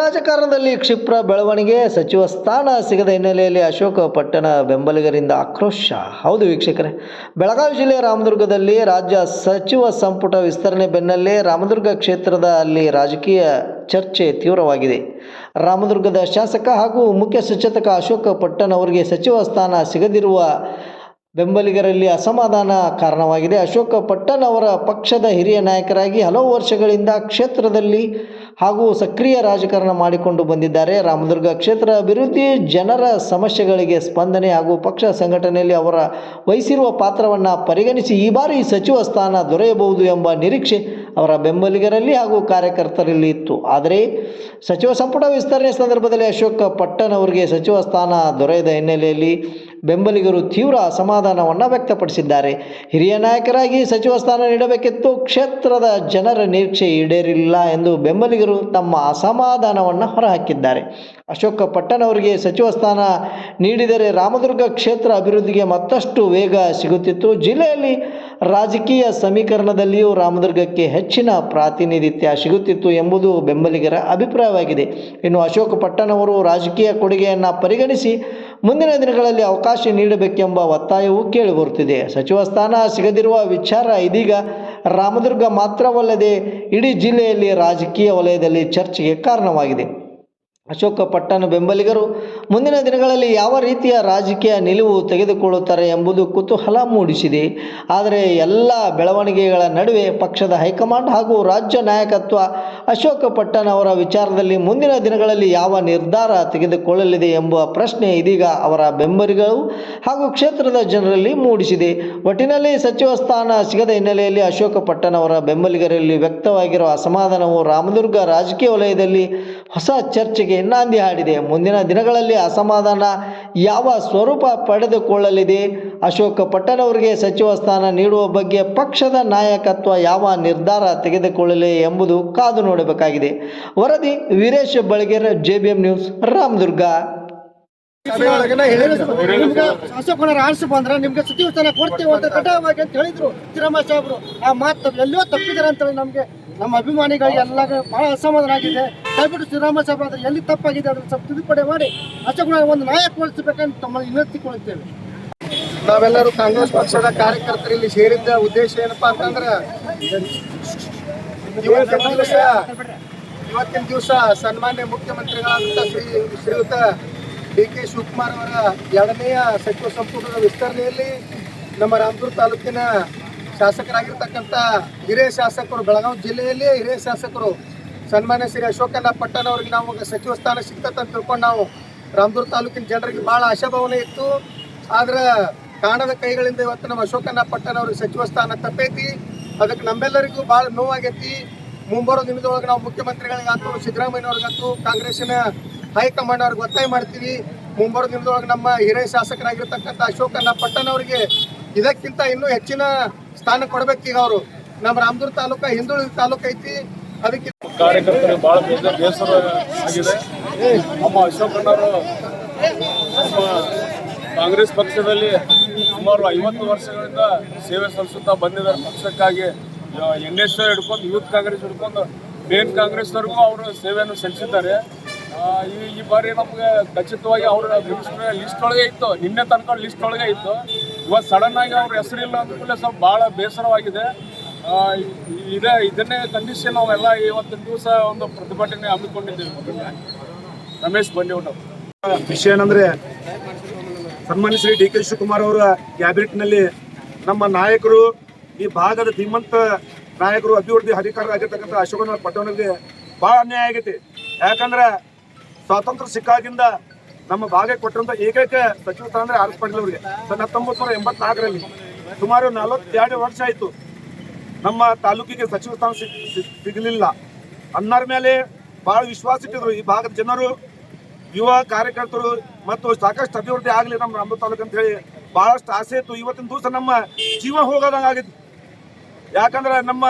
ರಾಜಕಾರಣದಲ್ಲಿ ಕ್ಷಿಪ್ರ ಬೆಳವಣಿಗೆ. ಸಚಿವ ಸ್ಥಾನ ಸಿಗದ ಹಿನ್ನೆಲೆಯಲ್ಲಿ ಅಶೋಕ ಪಟ್ಟಣ ಬೆಂಬಲಿಗರಿಂದ ಆಕ್ರೋಶ. ಹೌದು ವೀಕ್ಷಕರೇ, ಬೆಳಗಾವಿ ಜಿಲ್ಲೆ ರಾಮದುರ್ಗದಲ್ಲಿ ರಾಜ್ಯ ಸಚಿವ ಸಂಪುಟ ವಿಸ್ತರಣೆ ಬೆನ್ನಲ್ಲೇ ರಾಮದುರ್ಗ ಕ್ಷೇತ್ರದ ಅಲ್ಲಿ ರಾಜಕೀಯ ಚರ್ಚೆ ತೀವ್ರವಾಗಿದೆ. ರಾಮದುರ್ಗದ ಶಾಸಕ ಹಾಗೂ ಮುಖ್ಯ ಸಚೇತಕ ಅಶೋಕ ಪಟ್ಟಣ ಅವರಿಗೆ ಸಚಿವ ಸ್ಥಾನ ಸಿಗದಿರುವ ಬೆಂಬಲಿಗರಲ್ಲಿ ಅಸಮಾಧಾನ ಕಾರಣವಾಗಿದೆ. ಅಶೋಕ ಪಟ್ಟಣ ಅವರ ಪಕ್ಷದ ಹಿರಿಯ ನಾಯಕರಾಗಿ ಹಲವು ವರ್ಷಗಳಿಂದ ಕ್ಷೇತ್ರದಲ್ಲಿ ಹಾಗೂ ಸಕ್ರಿಯ ರಾಜಕಾರಣ ಮಾಡಿಕೊಂಡು ಬಂದಿದ್ದಾರೆ. ರಾಮದುರ್ಗ ಕ್ಷೇತ್ರ ಅಭಿವೃದ್ಧಿ, ಜನರ ಸಮಸ್ಯೆಗಳಿಗೆ ಸ್ಪಂದನೆ ಹಾಗೂ ಪಕ್ಷ ಸಂಘಟನೆಯಲ್ಲಿ ಅವರ ವಹಿಸಿರುವ ಪಾತ್ರವನ್ನು ಪರಿಗಣಿಸಿ ಈ ಬಾರಿ ಸಚಿವ ಸ್ಥಾನ ದೊರೆಯಬಹುದು ಎಂಬ ನಿರೀಕ್ಷೆ ಅವರ ಬೆಂಬಲಿಗರಲ್ಲಿ ಹಾಗೂ ಕಾರ್ಯಕರ್ತರಲ್ಲಿ ಇತ್ತು. ಆದರೆ ಸಚಿವ ಸಂಪುಟ ವಿಸ್ತರಣೆ ಸಂದರ್ಭದಲ್ಲಿ ಅಶೋಕ ಪಟ್ಟಣ ಅವರಿಗೆ ಸಚಿವ ಸ್ಥಾನ ದೊರೆಯದ ಹಿನ್ನೆಲೆಯಲ್ಲಿ ಬೆಂಬಲಿಗರು ತೀವ್ರ ಅಸಮಾಧಾನವನ್ನು ವ್ಯಕ್ತಪಡಿಸಿದ್ದಾರೆ. ಹಿರಿಯ ನಾಯಕರಾಗಿ ಸಚಿವ ಸ್ಥಾನ ನೀಡಬೇಕಿತ್ತು, ಕ್ಷೇತ್ರದ ಜನರ ನಿರೀಕ್ಷೆ ಈಡೇರಿಲ್ಲ ಎಂದು ಬೆಂಬಲಿಗರು ತಮ್ಮ ಅಸಮಾಧಾನವನ್ನು ಹೊರಹಾಕಿದ್ದಾರೆ. ಅಶೋಕ ಪಟ್ಟಣ ಅವರಿಗೆ ಸಚಿವ ಸ್ಥಾನ ನೀಡಿದರೆ ರಾಮದುರ್ಗ ಕ್ಷೇತ್ರ ಅಭಿವೃದ್ಧಿಗೆ ಮತ್ತಷ್ಟು ವೇಗ ಸಿಗುತ್ತಿತ್ತು. ಜಿಲ್ಲೆಯಲ್ಲಿ ರಾಜಕೀಯ ಸಮೀಕರಣದಲ್ಲಿಯೂ ರಾಮದುರ್ಗಕ್ಕೆ ಹೆಚ್ಚಿನ ಪ್ರಾತಿನಿಧಿತ್ಯ ಸಿಗುತ್ತಿತ್ತು ಎಂಬುದು ಬೆಂಬಲಿಗರ ಅಭಿಪ್ರಾಯವಾಗಿದೆ. ಇನ್ನು ಅಶೋಕ ಪಟ್ಟಣ ಅವರು ರಾಜಕೀಯ ಕೊಡುಗೆಯನ್ನು ಪರಿಗಣಿಸಿ ಮುಂದಿನ ದಿನಗಳಲ್ಲಿ ಅವಕಾಶ ನೀಡಬೇಕೆಂಬ ಒತ್ತಾಯವೂ ಕೇಳಿಬರುತ್ತಿದೆ. ಸಚಿವ ಸ್ಥಾನ ಸಿಗದಿರುವ ವಿಚಾರ ಇದೀಗ ರಾಮದುರ್ಗ ಮಾತ್ರವಲ್ಲದೆ ಇಡೀ ಜಿಲ್ಲೆಯಲ್ಲಿ ರಾಜಕೀಯ ವಲಯದಲ್ಲಿ ಚರ್ಚೆಗೆ ಕಾರಣವಾಗಿದೆ. ಅಶೋಕ ಪಟ್ಟಣ ಬೆಂಬಲಿಗರು ಮುಂದಿನ ದಿನಗಳಲ್ಲಿ ಯಾವ ರೀತಿಯ ರಾಜಕೀಯ ನಿಲುವು ತೆಗೆದುಕೊಳ್ಳುತ್ತಾರೆ ಎಂಬುದು ಕುತೂಹಲ ಮೂಡಿಸಿದೆ. ಆದರೆ ಎಲ್ಲ ಬೆಳವಣಿಗೆಗಳ ನಡುವೆ ಪಕ್ಷದ ಹೈಕಮಾಂಡ್ ಹಾಗೂ ರಾಜ್ಯ ನಾಯಕತ್ವ ಅಶೋಕ ಪಟ್ಟಣ ಅವರ ವಿಚಾರದಲ್ಲಿ ಮುಂದಿನ ದಿನಗಳಲ್ಲಿ ಯಾವ ನಿರ್ಧಾರ ತೆಗೆದುಕೊಳ್ಳಲಿದೆ ಎಂಬ ಪ್ರಶ್ನೆ ಇದೀಗ ಅವರ ಬೆಂಬಲಿಗರು ಹಾಗೂ ಕ್ಷೇತ್ರದ ಜನರಲ್ಲಿ ಮೂಡಿಸಿದೆ. ಒಟ್ಟಿನಲ್ಲಿ ಸಚಿವ ಸ್ಥಾನ ಸಿಗದ ಹಿನ್ನೆಲೆಯಲ್ಲಿ ಅಶೋಕ ಪಟ್ಟಣ ಅವರ ಬೆಂಬಲಿಗರಲ್ಲಿ ವ್ಯಕ್ತವಾಗಿರುವ ಅಸಮಾಧಾನವು ರಾಮದುರ್ಗ ರಾಜಕೀಯ ವಲಯದಲ್ಲಿ ಹೊಸ ಚರ್ಚೆಗೆ ನಾಂದಿ ಹಾಡಿದೆ. ಮುಂದಿನ ದಿನಗಳಲ್ಲಿ ಅಸಮಾಧಾನ ಯಾವ ಸ್ವರೂಪ ಪಡೆದುಕೊಳ್ಳಲಿದೆ, ಅಶೋಕ ಪಟ್ಟಣ ಅವರಿಗೆ ಸಚಿವ ಸ್ಥಾನ ನೀಡುವ ಬಗ್ಗೆ ಪಕ್ಷದ ನಾಯಕತ್ವ ಯಾವ ನಿರ್ಧಾರ ತೆಗೆದುಕೊಳ್ಳಲಿ ಎಂಬುದು ಕಾದು ನೋಡಬೇಕಾಗಿದೆ. ವರದಿ ವೀರೇಶ್ ಬಳಗೇರ್, JBM ನ್ಯೂಸ್, ರಾಮದುರ್ಗ. ಆರಿಸಿ ಬಂದ್ರೆ ನಿಮ್ಗೆ ಸಚಿವ ಸ್ಥಾನ ಕೊಡ್ತೀವಿ ಅಂತ ಕಡ್ಡಾಯವಾಗಿ ಅಂತ ಹೇಳಿದ್ರು ಸಿದ್ದರಾಮಯ್ಯ ಸಾಹೇಬರು. ಆ ಮಾತು ಎಲ್ಲೋ ತಪ್ಪಿದ್ದಾರೆ ಅಂತೇಳಿ ನಮ್ಗೆ ನಮ್ಮ ಅಭಿಮಾನಿಗಳಿಗೆ ಎಲ್ಲ ಬಹಳ ಅಸಮಾಧಾನ ಆಗಿದೆ. ದಯವಿಟ್ಟು ಸಿದ್ದರಾಮಯ್ಯ ಸಾಹೇಬ್ ಅದ್ರ ಎಲ್ಲಿ ತಪ್ಪಾಗಿದೆ ಅದನ್ನು ಸ್ವಲ್ಪ ತಿದ್ದುಪಡಿ ಮಾಡಿ ಅಶೋಕ ಒಂದು ನಾಯಕಗೊಳಿಸಬೇಕಂತ ತಮ್ಮಲ್ಲಿ ವಿನಂತಿಕೊಳ್ಳುತ್ತೇವೆ. ನಾವೆಲ್ಲರೂ ಕಾಂಗ್ರೆಸ್ ಪಕ್ಷದ ಕಾರ್ಯಕರ್ತರು ಇಲ್ಲಿ ಸೇರಿದ್ದ ಉದ್ದೇಶ ಏನಪ್ಪಾ ಅಂತಂದ್ರೆ ಇವತ್ತಿನ ದಿವಸ ಸನ್ಮಾನ್ಯ ಮುಖ್ಯಮಂತ್ರಿಗಳಾದಂಥ ಶ್ರೀಯುತ DK ಶಿವಕುಮಾರ್ ಅವರ 2ನೇ ಸಚಿವ ಸಂಪುಟದ ವಿಸ್ತರಣೆಯಲ್ಲಿ ನಮ್ಮ ರಾಮದುರ್ಗ ತಾಲೂಕಿನ ಶಾಸಕರಾಗಿರ್ತಕ್ಕಂಥ ಹಿರಿಯ ಶಾಸಕರು, ಬೆಳಗಾವಿ ಜಿಲ್ಲೆಯಲ್ಲಿ ಹಿರಿಯ ಶಾಸಕರು ಸನ್ಮಾನ್ಯ ಶ್ರೀ ಅಶೋಕಣ್ಣ ಪಟ್ಟಣ ಅವ್ರಿಗೆ ನಾವು ಸಚಿವ ಸ್ಥಾನ ಸಿಗ್ತದೆ ಅಂತ ತಿಳ್ಕೊಂಡು ನಾವು ರಾಮದುರ್ಗ ತಾಲೂಕಿನ ಜನರಿಗೆ ಭಾಳ ಆಶಾಭಾವನೆ ಇತ್ತು. ಆದ್ರೆ ಕಾಣದ ಕೈಗಳಿಂದ ಇವತ್ತು ನಮ್ಮ ಅಶೋಕಣ್ಣ ಪಟ್ಟಣ ಅವ್ರಿಗೆ ಸಚಿವ ಸ್ಥಾನ ತಪ್ಪೈತಿ. ಅದಕ್ಕೆ ನಮ್ಮೆಲ್ಲರಿಗೂ ಭಾಳ ನೋವಾಗೈತಿ. ಮುಂಬರೋ ದಿನದೊಳಗೆ ನಾವು ಮುಖ್ಯಮಂತ್ರಿಗಳಿಗಾಯ್ತು, ಸಿದ್ದರಾಮಯ್ಯವ್ರಿಗಾಯ್ತು, ಕಾಂಗ್ರೆಸ್ಸಿನ ಹೈಕಮಾಂಡ್ ಅವ್ರಿಗೆ ಒತ್ತಾಯ ಮಾಡ್ತೀವಿ. ಮುಂಬರೋ ದಿನದೊಳಗೆ ನಮ್ಮ ಹಿರಿಯ ಶಾಸಕರಾಗಿರ್ತಕ್ಕಂಥ ಅಶೋಕಣ್ಣ ಪಟ್ಟಣ ಅವರಿಗೆ ಇದಕ್ಕಿಂತ ಇನ್ನೂ ಹೆಚ್ಚಿನ ಸ್ಥಾನ ಕೊಡಬೇಕೀಗ. ಅವರು ನಮ್ಮ ರಾಮದುರ್ಗ ತಾಲೂಕು ಹಿಂದುಳಿದ ತಾಲೂಕು ಐತಿ. ಅದಕ್ಕೆ ಕಾರ್ಯಕರ್ತರಿಗೆ ಬಹಳ ಬೇಸರ ಆಗಿದೆ. ನಮ್ಮ ಅಶೋಕಣ್ಣವರು ನಮ್ಮ ಕಾಂಗ್ರೆಸ್ ಪಕ್ಷದಲ್ಲಿ ಸುಮಾರು 50 ವರ್ಷಗಳಿಂದ ಸೇವೆ ಸಲ್ಲಿಸುತ್ತಾ ಬಂದಿದ್ದಾರೆ. ಪಕ್ಷಕ್ಕಾಗಿ NS ಹಿಡ್ಕೊಂಡು ಯೂತ್ ಕಾಂಗ್ರೆಸ್ ಹಿಡ್ಕೊಂಡು ಮೇನ್ ಕಾಂಗ್ರೆಸ್ವರೆಗೂ ಅವರು ಸೇವೆಯನ್ನು ಸಲ್ಲಿಸಿದ್ದಾರೆ. ಈ ಬಾರಿ ನಮಗೆ ಖಚಿತವಾಗಿ ಅವರ ಮಿನಿಸ್ಟರ್ ಲಿಸ್ಟ್ ಒಳಗೆ ಇತ್ತು, ನಿನ್ನೆ ತನಕ ಲಿಸ್ಟ್ ಒಳಗೆ ಇತ್ತು. ಇವತ್ತು ಸಡನ್ ಆಗಿ ಅವ್ರ ಹೆಸರಿಲ್ಲ ಅಂದ್ಮೇಲೆ ಸ್ವಲ್ಪ ಭಾಳ ಬೇಸರವಾಗಿದೆ. ಇದನ್ನೇ ಕಂಡೀಷನ್ ನಾವೆಲ್ಲ ಇವತ್ತಿನ ದಿವಸ ಒಂದು ಪ್ರತಿಭಟನೆ ಹಮ್ಮಿಕೊಂಡಿದ್ದೇವೆ. ರಮೇಶ್ ಬಂಡಿವಟು. ವಿಷಯ ಏನಂದ್ರೆ ಸನ್ಮಾನ್ಯ ಶ್ರೀ DK ಶಿವಕುಮಾರ್ ಅವರ ಕ್ಯಾಬಿನೆಟ್ನಲ್ಲಿ ನಮ್ಮ ನಾಯಕರು, ಈ ಭಾಗದ ಧೀಮಂತ ನಾಯಕರು, ಅಭಿವೃದ್ಧಿ ಅಧಿಕಾರಿಯಾಗಿರ್ತಕ್ಕಂಥ ಅಶೋಕಣ್ಣ ಪಟ್ಟಣಕ್ಕೆ ಭಾಳ ಅನ್ಯಾಯ ಆಗೈತಿ. ಯಾಕಂದ್ರೆ ಸ್ವಾತಂತ್ರ್ಯ ಸಿಕ್ಕಾಗಿಂದ ನಮ್ಮ ಭಾಗಕ್ಕೆ ಕೊಟ್ಟಂತ ಏಕೈಕ ಸಚಿವ ಸ್ಥಾನ ಅಂದ್ರೆ ಆರ್ ಎಸ್ ಪಾಟೀಲ್ ಅವರಿಗೆ 1984ರಲ್ಲಿ ಸುಮಾರು 42 ವರ್ಷ ಆಯಿತು ನಮ್ಮ ತಾಲೂಕಿಗೆ ಸಚಿವ ಸ್ಥಾನ ಸಿಗಲಿಲ್ಲ. ಅನ್ನರ ಮೇಲೆ ಭಾಳ ವಿಶ್ವಾಸ ಇಟ್ಟಿದ್ರು ಈ ಭಾಗದ ಜನರು, ಯುವ ಕಾರ್ಯಕರ್ತರು, ಮತ್ತು ಸಾಕಷ್ಟು ಅಭಿವೃದ್ಧಿ ಆಗಲಿ ನಮ್ಮ ರಾಮದುರ್ಗ ತಾಲೂಕು ಅಂತ ಹೇಳಿ ಭಾಳಷ್ಟು ಆಸೆ ಇತ್ತು. ಇವತ್ತಿನ ದಿವಸ ನಮ್ಮ ಜೀವ ಹೋಗೋದಂಗೆ ಆಗಿತ್ತು. ಯಾಕಂದ್ರೆ ನಮ್ಮ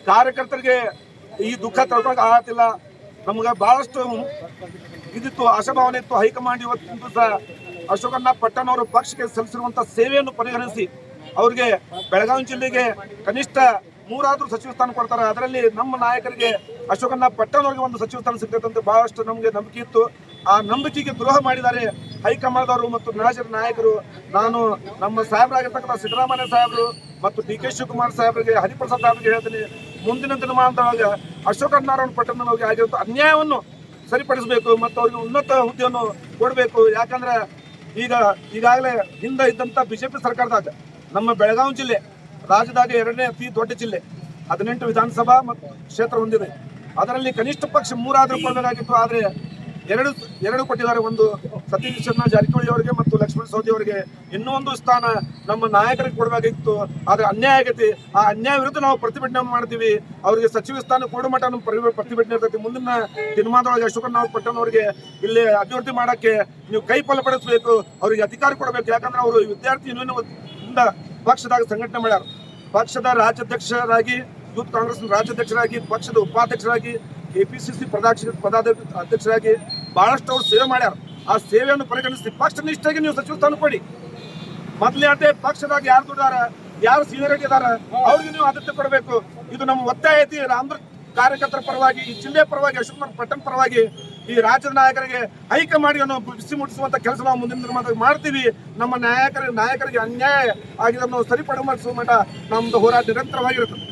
ಕಾರ್ಯಕರ್ತರಿಗೆ ಈ ದುಃಖ ತಡ್ಕೊಳಕ್ ಆಗತ್ತಿಲ್ಲ. ನಮ್ಗೆ ಭಾಳಷ್ಟು ಇದಿತ್ತು, ಆಶಾಭಾವನೆ ಇತ್ತು. ಹೈಕಮಾಂಡ್ ಇವತ್ತಿನ ದಿವಸ ಅಶೋಕಣ್ಣ ಪಟ್ಟಣ ಅವರು ಪಕ್ಷಕ್ಕೆ ಸಲ್ಲಿಸಿರುವಂಥ ಸೇವೆಯನ್ನು ಪರಿಗಣಿಸಿ ಅವ್ರಿಗೆ ಬೆಳಗಾವಿ ಜಿಲ್ಲೆಗೆ ಕನಿಷ್ಠ 3 ಸಚಿವ ಸ್ಥಾನ ಕೊಡ್ತಾರೆ. ಅದರಲ್ಲಿ ನಮ್ಮ ನಾಯಕರಿಗೆ ಅಶೋಕಣ್ಣ ಪಟ್ಟಣವ್ರಿಗೆ ಒಂದು ಸಚಿವ ಸ್ಥಾನ ಸಿಗ್ತೈತೆ ಅಂತ ಬಹಳಷ್ಟು ನಮಗೆ ನಂಬಿಕೆ ಇತ್ತು. ಆ ನಂಬಿಕೆಗೆ ದ್ರೋಹ ಮಾಡಿದ್ದಾರೆ ಹೈಕಮಾಂಡ್ದವರು ಮತ್ತು ನಾಯಕರು. ನಾನು ನಮ್ಮ ಸಾಹೇಬರಾಗಿರ್ತಕ್ಕಂಥ ಸಿದ್ದರಾಮಯ್ಯ ಸಾಹೇಬರು ಮತ್ತು ಡಿ.ಕೆ. ಶಿವಕುಮಾರ್ ಸಾಹೇಬರಿಗೆ, ಹರಿಪ್ರಸಾದ್ ಸಾಹೇಬರಿಗೆ ಹೇಳ್ತೀನಿ, ಮುಂದಿನ ದಿನಮಾನದೊಳಗೆ ಅಶೋಕಣ್ಣರವರ ಪಟ್ಟಣದವರಿಗೆ ಆಗಿರುವಂಥ ಅನ್ಯಾಯವನ್ನು ಸರಿಪಡಿಸಬೇಕು ಮತ್ತು ಅವರಿಗೆ ಉನ್ನತ ಹುದ್ದೆಯನ್ನು ಕೊಡಬೇಕು. ಯಾಕಂದ್ರೆ ಈಗಾಗಲೇ ಹಿಂದೆ ಇದ್ದಂಥ ಬಿಜೆಪಿ ಸರ್ಕಾರದಾಗ ನಮ್ಮ ಬೆಳಗಾವಿ ಜಿಲ್ಲೆ ರಾಜ್ಯದಾಗ 2ನೇ ಅತಿ ದೊಡ್ಡ ಜಿಲ್ಲೆ, 18 ವಿಧಾನಸಭಾ ಮತ್ತು ಕ್ಷೇತ್ರ ಹೊಂದಿದೆ. ಅದರಲ್ಲಿ ಕನಿಷ್ಠ ಪಕ್ಷ 3 ಆದರೂ ಕೊಡಬೇಕಾಗಿತ್ತು. ಆದರೆ ಎರಡು ಕೊಟ್ಟಿದ್ದಾರೆ. ಒಂದು ಸತೀಶ್ ಜಾರಕಿಹೊಳಿ ಅವರಿಗೆ ಮತ್ತು ಲಕ್ಷ್ಮಣ ಸವದಿ ಅವರಿಗೆ, ಇನ್ನೂ ಒಂದು ಸ್ಥಾನ ನಮ್ಮ ನಾಯಕರಿಗೆ ಕೊಡಬೇಕಾಗಿತ್ತು. ಆದರೆ ಅನ್ಯಾಯ ಆಗೈತಿ. ಆ ಅನ್ಯಾಯ ವಿರುದ್ಧ ನಾವು ಪ್ರತಿಭಟನೆ ಮಾಡ್ತೀವಿ. ಅವರಿಗೆ ಸಚಿವ ಸ್ಥಾನ ಕೊಡೋ ಮಟ್ಟ ನಮ್ಮ ಪ್ರತಿಭಟನೆ ಇರ್ತೈತಿ. ಮುಂದಿನ ದಿನಮಾನದೊಳಗೆ ಅಶೋಕಣ್ಣ ಪಟ್ಟಣವರಿಗೆ ಇಲ್ಲಿ ಅಭಿವೃದ್ಧಿ ಮಾಡಕ್ಕೆ ನೀವು ಕೈ ಫಲಪಡಿಸಬೇಕು, ಅವರಿಗೆ ಅಧಿಕಾರ ಕೊಡಬೇಕು. ಯಾಕಂದ್ರೆ ಅವರು ವಿದ್ಯಾರ್ಥಿ ಯೂನಿಯನ್ ಪಕ್ಷದಾಗ ಸಂಘಟನೆ ಮಾಡ್ಯಾರ. ಪಕ್ಷದ ರಾಜ್ಯಾಧ್ಯಕ್ಷರಾಗಿ, ಯೂತ್ ಕಾಂಗ್ರೆಸ್ ರಾಜ್ಯಾಧ್ಯಕ್ಷರಾಗಿ, ಪಕ್ಷದ ಉಪಾಧ್ಯಕ್ಷರಾಗಿ, KPCC ಅಧ್ಯಕ್ಷರಾಗಿ ಬಹಳಷ್ಟು ಅವರು ಸೇವೆ ಮಾಡ್ಯಾರ. ಆ ಸೇವೆಯನ್ನು ಪರಿಗಣಿಸಿ ಪಕ್ಷ ನಿಷ್ಠೆಗೆ ನೀವು ಸಚಿವ ಸ್ಥಾನ ಕೊಡಿ. ಮೊದಲೇ అంటే ಪಕ್ಷದಾಗ ಯಾರು ದುಡ್ದಾರ, ಯಾರು ಸೀನಿಯರಿಟಿ ಇದಾರ, ಅವ್ರಿಗೆ ನೀವು ಆದ್ಯತೆ ಕೊಡಬೇಕು. ಇದು ನಮ್ಮ ಒತ್ತಾಯ ಐತಿ. ರಾಮದುರ್ಗ ಕಾರ್ಯಕರ್ತರ ಪರವಾಗಿ, ಈ ಜಿಲ್ಲೆಯ ಪರವಾಗಿ, ಅಶೋಕ ಪಟ್ಟಣ ಪರವಾಗಿ, ಈ ರಾಜ್ಯದ ನಾಯಕರಿಗೆ ಹೈಕಮಾಂಡ್ಗೆ ಬಿಸಿ ಮುಟ್ಟಿಸುವಂತ ಕೆಲಸ ನಾವು ಮುಂದಿನ ದಿನಮಾನದಲ್ಲಿ ಮಾಡ್ತೀವಿ. ನಮ್ಮ ನಾಯಕರಿಗೆ ಅನ್ಯಾಯ ಆಗಿದ್ದನ್ನು ಸರಿಪಡಿಸುವ ಮಟ್ಟ ನಮ್ದು ಹೋರಾಟ ನಿರಂತರವಾಗಿರುತ್ತದೆ.